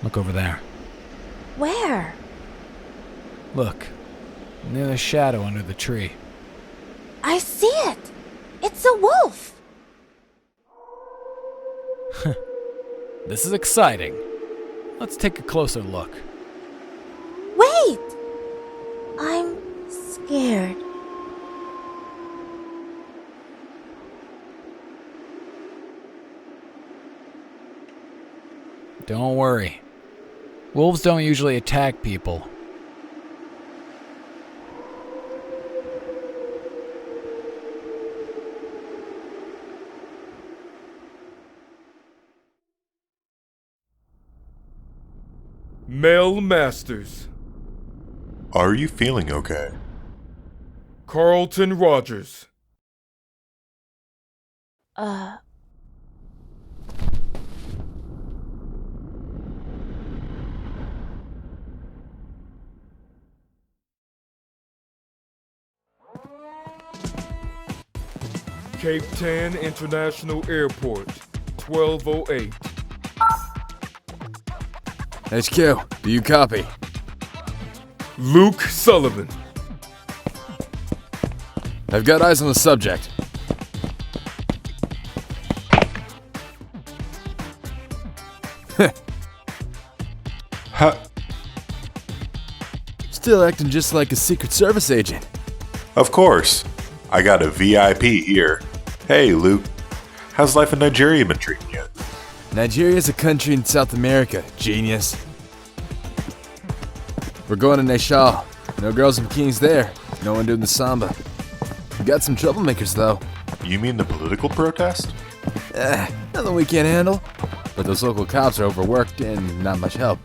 Look over there. Where? Look, near the shadow under the tree. I see it! It's a wolf! This is exciting. Let's take a closer look. Wait! I'm scared. Don't worry. Wolves don't usually attack people. Male Masters. Are you feeling okay? Carlton Rogers. Cape Town International Airport, 1208. HQ, do you copy? Luke Sullivan. I've got eyes on the subject. Ha! Still acting just like a Secret Service agent. Of course. I got a VIP here. Hey, Luke. How's life in Nigeria been treating you? Nigeria's a country in South America, genius. We're going to Nashal. No girls in bikinis there. No one doing the samba. We got some troublemakers, though. You mean the political protest? Nothing we can't handle. But those local cops are overworked and not much help.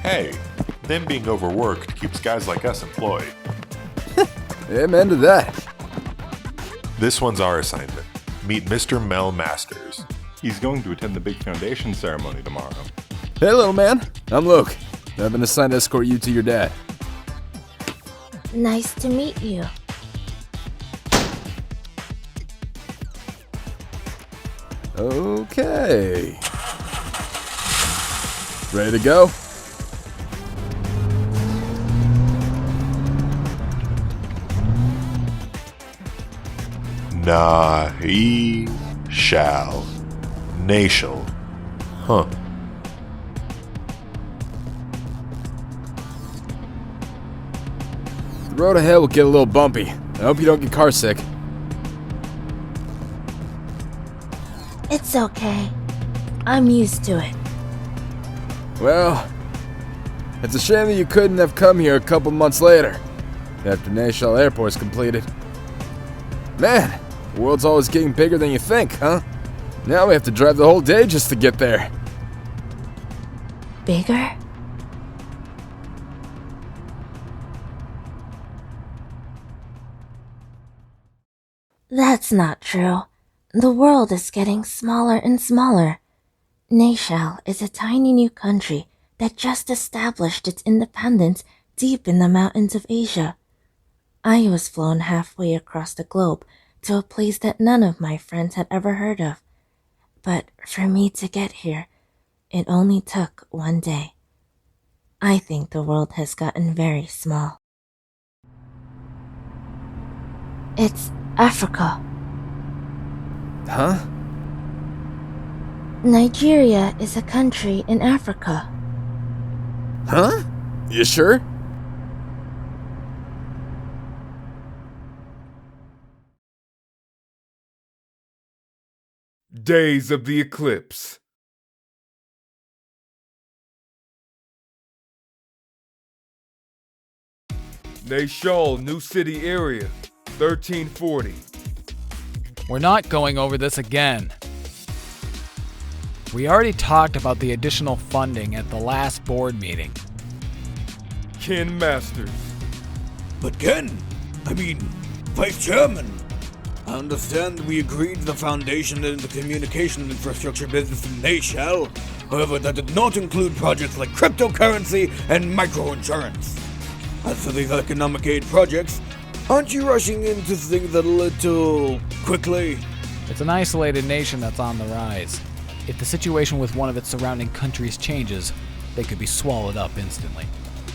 Hey, them being overworked keeps guys like us employed. Amen to that. This one's our assignment. Meet Mr. Mel Masters. He's going to attend the big foundation ceremony tomorrow. Hey, little man. I'm Luke. I've been assigned to escort you to your dad. Nice to meet you. Okay. Ready to go? Nah, he shall. Nashal. Huh. The road ahead will get a little bumpy. I hope you don't get car sick. It's okay. I'm used to it. Well, it's a shame that you couldn't have come here a couple months later, after Nashal Airport's completed. Man, the world's always getting bigger than you think, huh? Now we have to drive the whole day just to get there. Bigger? That's not true. The world is getting smaller and smaller. Nashal is a tiny new country that just established its independence deep in the mountains of Asia. I was flown halfway across the globe to a place that none of my friends had ever heard of. But for me to get here, it only took one day. I think the world has gotten very small. It's Africa. Huh? Nigeria is a country in Africa. Huh? You sure? Days of the Eclipse. Nashal, New City area, 1340. We're not going over this again. We already talked about the additional funding at the last board meeting. Ken Masters. But Ken, Vice Chairman, I understand we agreed the foundation and the communication infrastructure business in Nashal. However, that did not include projects like cryptocurrency and microinsurance. As for these economic aid projects, aren't you rushing into things a little quickly? It's an isolated nation that's on the rise. If the situation with one of its surrounding countries changes, they could be swallowed up instantly.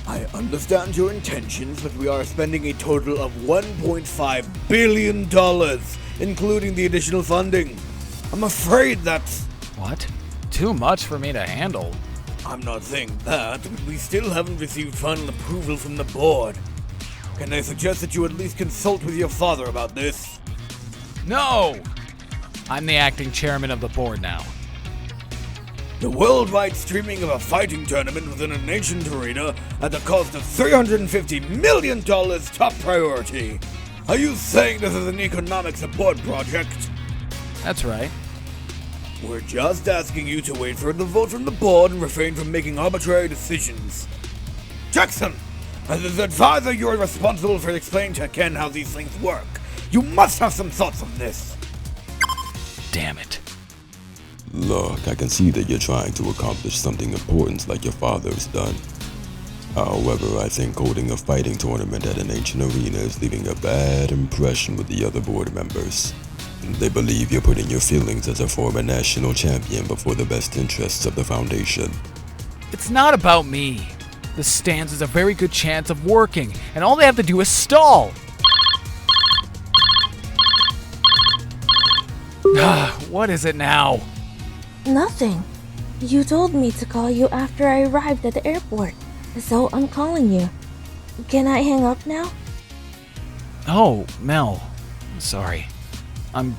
I understand your intentions, but we are spending a total of $1.5 billion, including the additional funding. I'm afraid that's... What? Too much for me to handle. I'm not saying that, but we still haven't received final approval from the board. Can I suggest that you at least consult with your father about this? No! I'm the acting chairman of the board now. The worldwide streaming of a fighting tournament within a nation's arena at the cost of $350 million top priority. Are you saying this is an economic support project? That's right. We're just asking you to wait for the vote from the board and refrain from making arbitrary decisions. Jackson, as his advisor, you're responsible for explaining to Ken how these things work. You must have some thoughts on this. Damn it. Look, I can see that you're trying to accomplish something important like your father's done. However, I think holding a fighting tournament at an ancient arena is leaving a bad impression with the other board members. They believe you're putting your feelings as a former national champion before the best interests of the Foundation. It's not about me. This stands as a very good chance of working, and all they have to do is stall. What is it now? Nothing. You told me to call you after I arrived at the airport, so I'm calling you. Can I hang up now? Oh, Mel. Sorry. I'm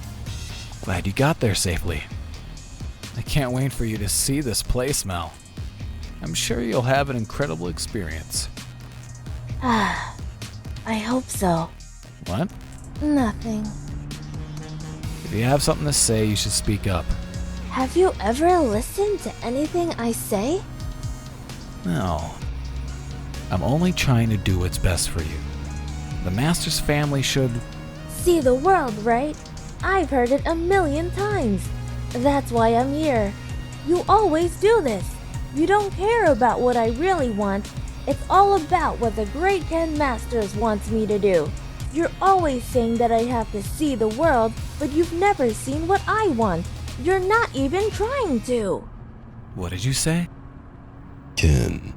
glad you got there safely. I can't wait for you to see this place, Mel. I'm sure you'll have an incredible experience. I hope so. What? Nothing. If you have something to say, you should speak up. Have you ever listened to anything I say? No. I'm only trying to do what's best for you. The Master's family should... See the world, right? I've heard it 1,000,000 times. That's why I'm here. You always do this. You don't care about what I really want. It's all about what the great Ken Masters wants me to do. You're always saying that I have to see the world, but you've never seen what I want. You're not even trying to. What did you say? Ken.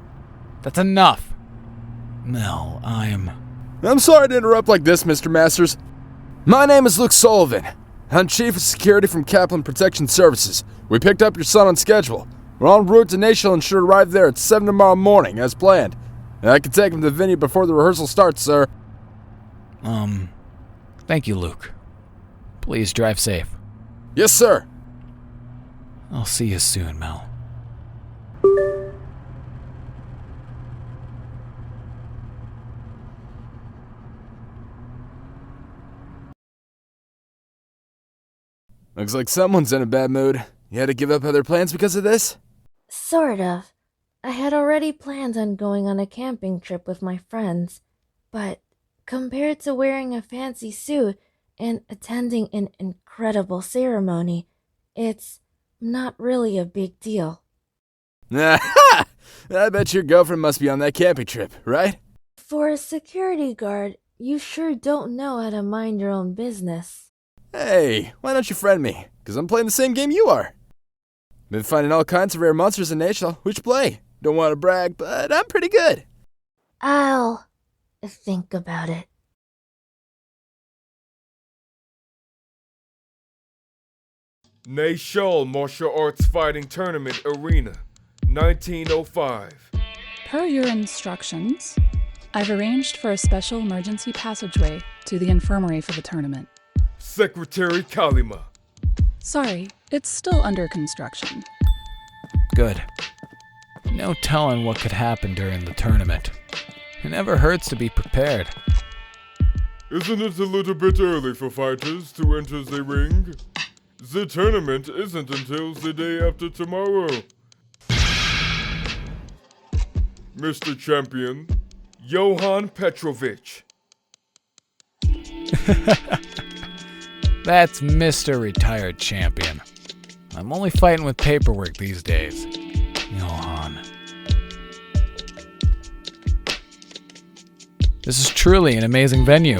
That's enough. Mel, I'm sorry to interrupt like this, Mr. Masters. My name is Luke Sullivan. I'm Chief of Security from Capcom Protection Services. We picked up your son on schedule. We're en route to Nashville and should arrive there at 7 tomorrow morning, as planned. I can take him to the venue before the rehearsal starts, sir. Thank you, Luke. Please drive safe. Yes, sir. I'll see you soon, Mel. Looks like someone's in a bad mood. You had to give up other plans because of this? Sort of. I had already planned on going on a camping trip with my friends, but compared to wearing a fancy suit and attending an incredible ceremony, it's not really a big deal. I bet your girlfriend must be on that camping trip, right? For a security guard, you sure don't know how to mind your own business. Hey, why don't you friend me? Because I'm playing the same game you are. Been finding all kinds of rare monsters in Nashville. Which play? Don't want to brag, but I'm pretty good. I'll think about it. Nall Martial Arts Fighting Tournament Arena, 1905. Per your instructions, I've arranged for a special emergency passageway to the infirmary for the tournament. Secretary Kalima. Sorry, it's still under construction. Good. No telling what could happen during the tournament. It never hurts to be prepared. Isn't it a little bit early for fighters to enter the ring? The tournament isn't until the day after tomorrow. Mr. Champion, Johan Petrovich. That's Mr. Retired Champion. I'm only fighting with paperwork these days. Johan. This is truly an amazing venue.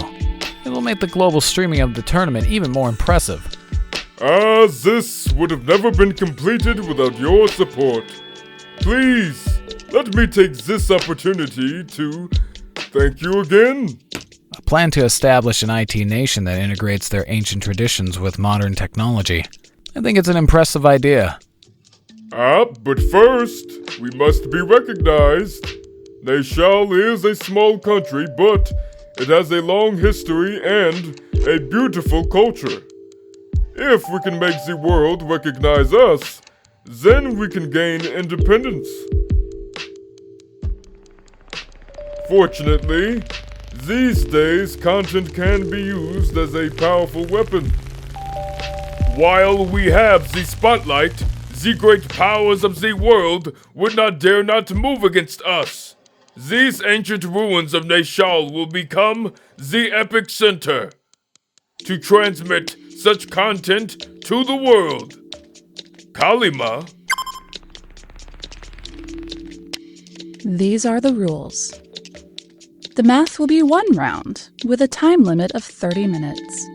It will make the global streaming of the tournament even more impressive. This would have never been completed without your support. Please, let me take this opportunity to thank you again. I plan to establish an IT nation that integrates their ancient traditions with modern technology. I think it's an impressive idea. But first, we must be recognized. Nashal is a small country, but it has a long history and a beautiful culture. If we can make the world recognize us, then we can gain independence. Fortunately, these days content can be used as a powerful weapon. While we have the spotlight, the great powers of the world would not dare not to move against us. These ancient ruins of Nashal will become the epic center to transmit such content to the world. Kalima. These are the rules. The math will be 1 round, with a time limit of 30 minutes.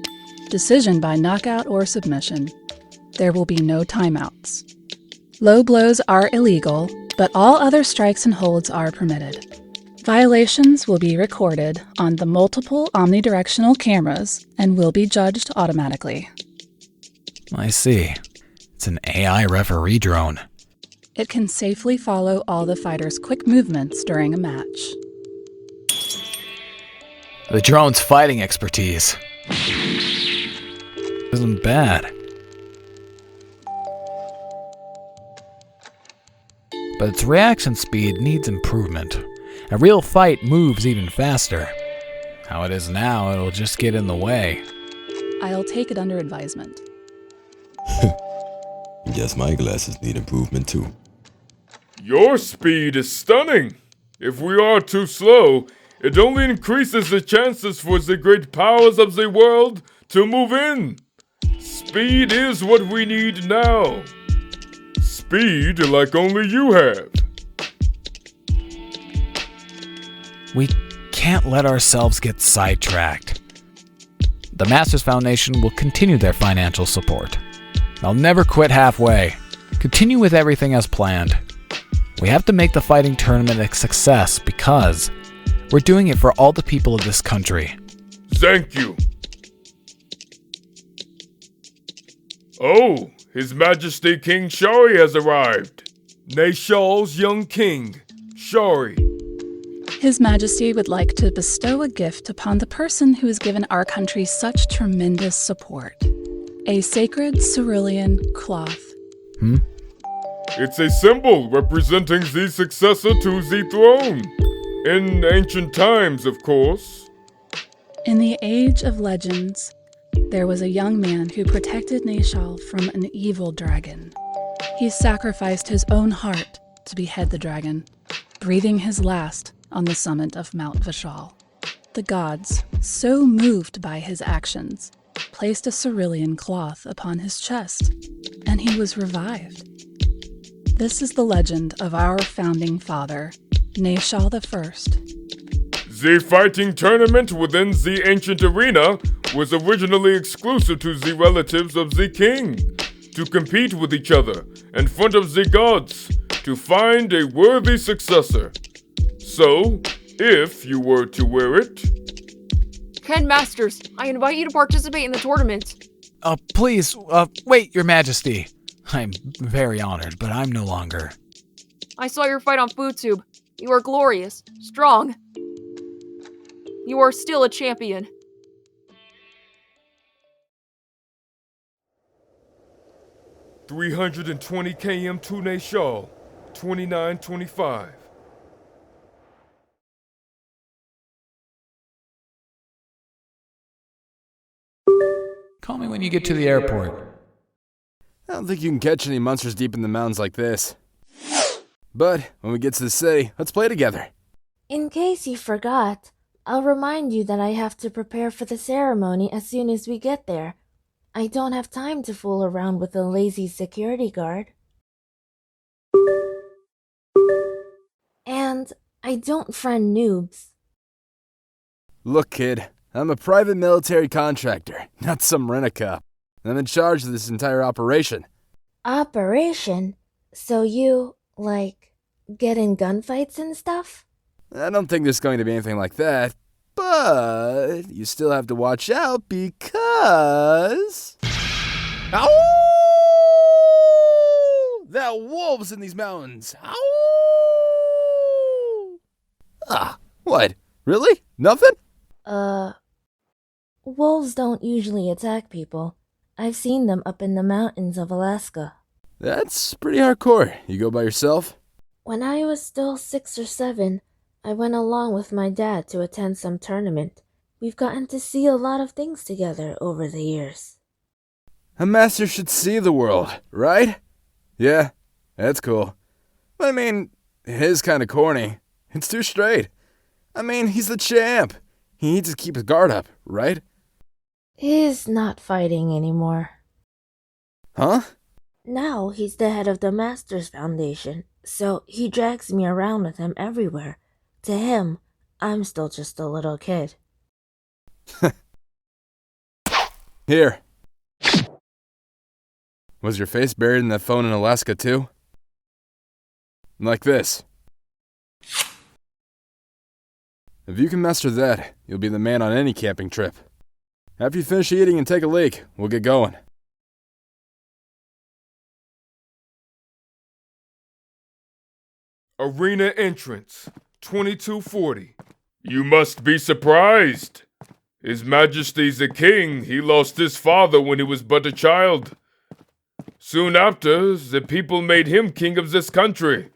Decision by knockout or submission. There will be no timeouts. Low blows are illegal, but all other strikes and holds are permitted. Violations will be recorded on the multiple omnidirectional cameras and will be judged automatically. I see. It's an AI referee drone. It can safely follow all the fighters' quick movements during a match. The drone's fighting expertise isn't bad. But its reaction speed needs improvement. A real fight moves even faster. How it is now, it'll just get in the way. I'll take it under advisement. Guess my glasses need improvement too. Your speed is stunning. If we are too slow, it only increases the chances for the great powers of the world to move in. Speed is what we need now. Speed like only you have. We can't let ourselves get sidetracked. The Masters Foundation will continue their financial support. They'll never quit halfway. Continue with everything as planned. We have to make the fighting tournament a success because we're doing it for all the people of this country. Thank you. Oh, His Majesty King Shari has arrived. Nashal's young king, Shari. His Majesty would like to bestow a gift upon the person who has given our country such tremendous support. A sacred cerulean cloth. It's a symbol representing the successor to the throne. In ancient times, of course. In the age of legends, there was a young man who protected Nashal from an evil dragon. He sacrificed his own heart to behead the dragon, breathing his last on the summit of Mount Vishal. The gods, so moved by his actions, placed a cerulean cloth upon his chest, and he was revived. This is the legend of our founding father, Nashal I. The fighting tournament within the ancient arena was originally exclusive to the relatives of the king, to compete with each other in front of the gods to find a worthy successor. So, if you were to wear it... Ken Masters, I invite you to participate in the tournament. Please, wait, Your Majesty. I'm very honored, but I'm no longer. I saw your fight on FoodTube. You are glorious, strong. You are still a champion. $320 km to Nashal, 2925. Call me when you get to the airport. I don't think you can catch any monsters deep in the mountains like this. But when we get to the city, let's play together. In case you forgot, I'll remind you that I have to prepare for the ceremony as soon as we get there. I don't have time to fool around with a lazy security guard. And I don't friend noobs. Look, kid, I'm a private military contractor, not some rent-a-cop. I'm in charge of this entire operation. Operation? So you, Get in gunfights and stuff? I don't think there's going to be anything like that, but you still have to watch out because... Ow! There are wolves in these mountains. Ow! Ah, what? Really? Nothing? Wolves don't usually attack people. I've seen them up in the mountains of Alaska. That's pretty hardcore. You go by yourself? When I was still 6 or 7, I went along with my dad to attend some tournament. We've gotten to see a lot of things together over the years. A master should see the world, right? Yeah, that's cool. But I mean, it is kind of corny. It's too straight. I mean, he's the champ. He needs to keep his guard up, right? He's not fighting anymore. Huh? Now he's the head of the Masters Foundation, so he drags me around with him everywhere. To him, I'm still just a little kid. Here. Was your face buried in that phone in Alaska too? Like this. If you can master that, you'll be the man on any camping trip. After you finish eating and take a leak, we'll get going. Arena entrance, 2240. You must be surprised. His Majesty's the king. He lost his father when he was but a child. Soon after, the people made him king of this country,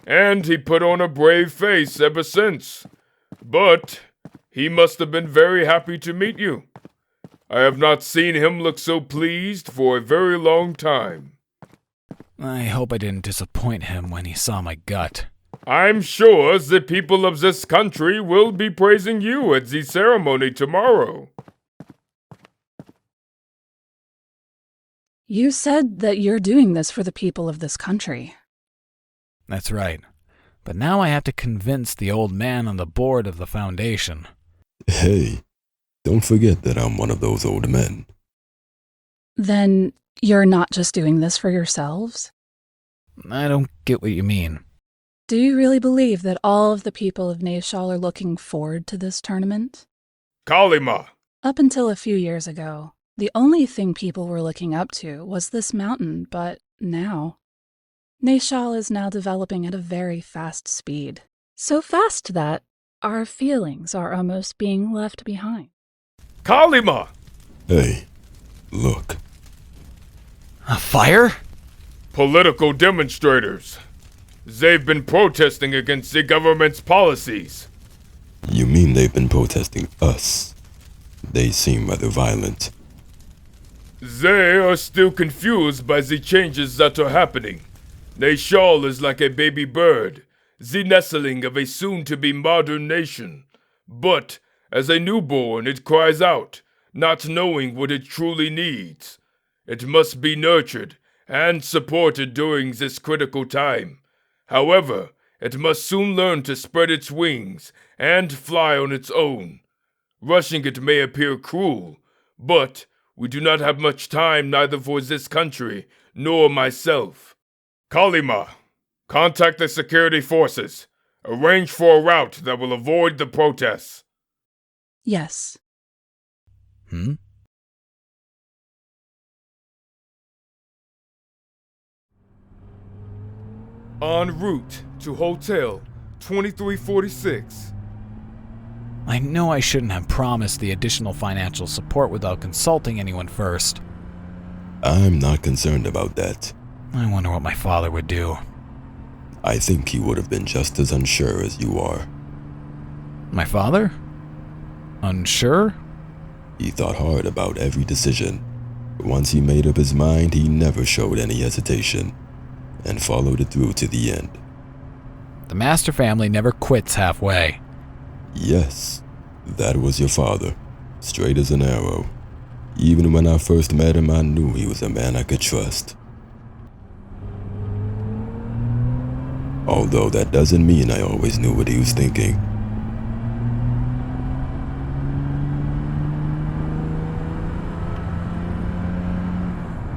and he put on a brave face ever since. But he must have been very happy to meet you. I have not seen him look so pleased for a very long time. I hope I didn't disappoint him when he saw my gut. I'm sure the people of this country will be praising you at the ceremony tomorrow. You said that you're doing this for the people of this country. That's right. But now I have to convince the old man on the board of the foundation. Hey, don't forget that I'm one of those old men. Then you're not just doing this for yourselves? I don't get what you mean. Do you really believe that all of the people of Nashal are looking forward to this tournament? Kalima! Up until a few years ago, the only thing people were looking up to was this mountain, but now... Nashal is now developing at a very fast speed. So fast that our feelings are almost being left behind. Kalima! Hey, look. A fire? Political demonstrators. They've been protesting against the government's policies. You mean they've been protesting us? They seem rather violent. They are still confused by the changes that are happening. Nashal is like a baby bird, the nestling of a soon-to-be modern nation. But, as a newborn, it cries out, not knowing what it truly needs. It must be nurtured and supported during this critical time. However, it must soon learn to spread its wings and fly on its own. Rushing it may appear cruel, but we do not have much time neither for this country nor myself. Kalima, contact the security forces. Arrange for a route that will avoid the protests. Yes. En route to Hotel 2346. I know I shouldn't have promised the additional financial support without consulting anyone first. I'm not concerned about that. I wonder what my father would do. I think he would have been just as unsure as you are. My father? Unsure? He thought hard about every decision. Once he made up his mind, he never showed any hesitation, and followed it through to the end. The Master family never quits halfway. Yes, that was your father, straight as an arrow. Even when I first met him, I knew he was a man I could trust. Although that doesn't mean I always knew what he was thinking.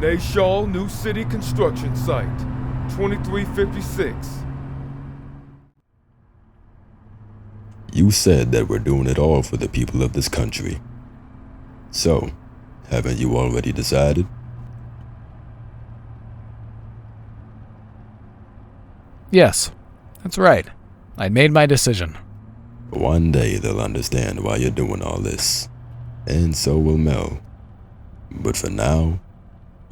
Nashal New City Construction Site, 2356. You said that we're doing it all for the people of this country. So, haven't you already decided? Yes, that's right. I made my decision. One day they'll understand why you're doing all this, and so will Mel. But for now,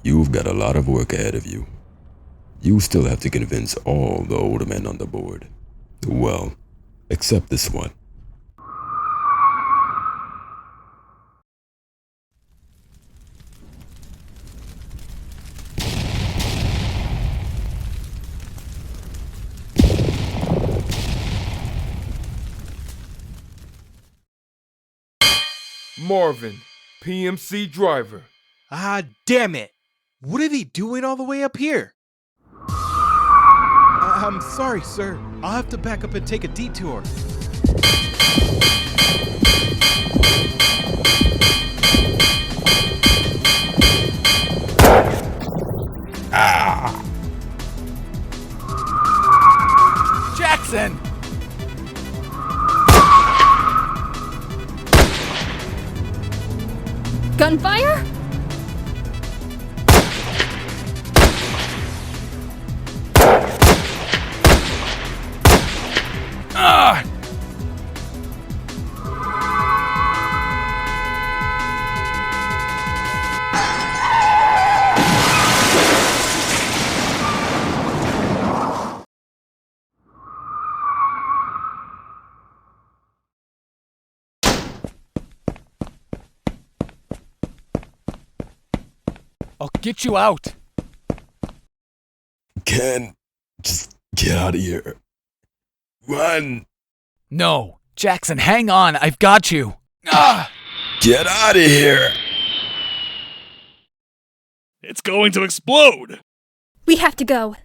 you've got a lot of work ahead of you. You still have to convince all the older men on the board. Well, except this one. Marvin, PMC driver. Ah, damn it! What are they doing all the way up here? I'm sorry, sir. I'll have to back up and take a detour. Jackson! Gunfire? Ah! I'll get you out. Ken, just get out of here. Run! No, Jackson, hang on. I've got you. Ah! Get out of here! It's going to explode! We have to go.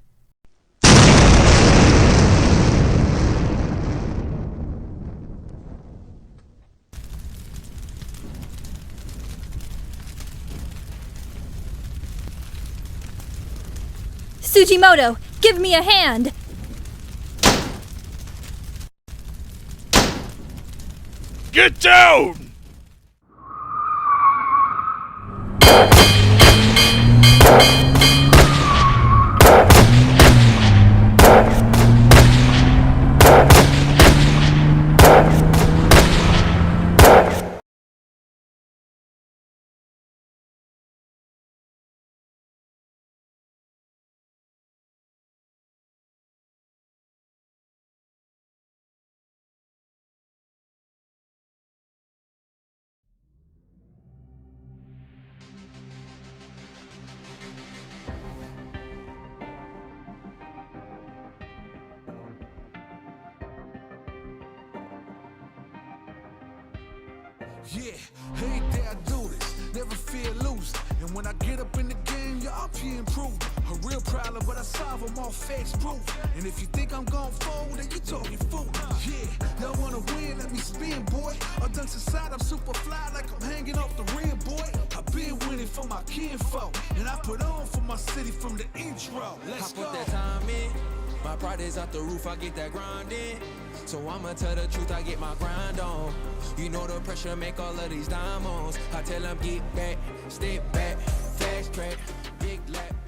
Tsujimoto, give me a hand! Get down! Yeah, hey there, I do this, never fear losing. And when I get up in the game, y'all be improving. A real problem, but I solve them all facts proof. And if you think I'm gon' fold, then you talking fool. Yeah, y'all wanna win, let me spin, boy. All dunks aside, I'm super fly like I'm hanging off the rim, boy. I've been winning for my kinfolk, and I put on for my city from the intro. Let's go. I put that time in. My pride is out the roof, I get that grind in. So I'ma tell the truth, I get my grind on. You know the pressure make all of these diamonds. I tell them get back, step back, fast track, big lap.